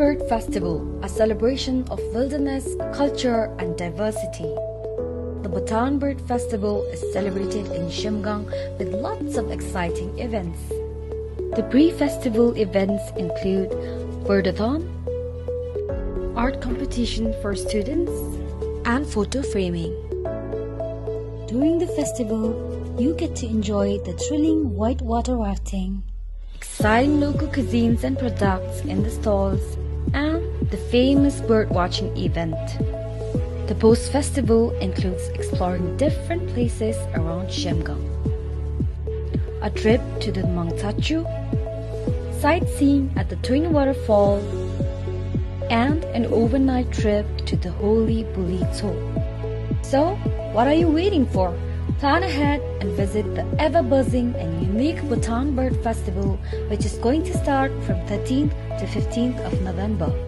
Bird Festival, a celebration of wilderness, culture, and diversity. The Bhutan Bird Festival is celebrated in Shimgang with lots of exciting events. The pre-festival events include birdathon, art competition for students, and photo framing. During the festival, you get to enjoy the thrilling whitewater rafting, exciting local cuisines and products in the stalls, and the famous bird watching event. The post-festival includes exploring different places around Shimgang, a trip to the Mangtachu, sightseeing at the Twin Waterfall, and an overnight trip to the Holy Buli Tso. So, what are you waiting for? Plan ahead and visit the ever-buzzing and unique Bhutan Bird Festival, which is going to start from 13th to 15th of November.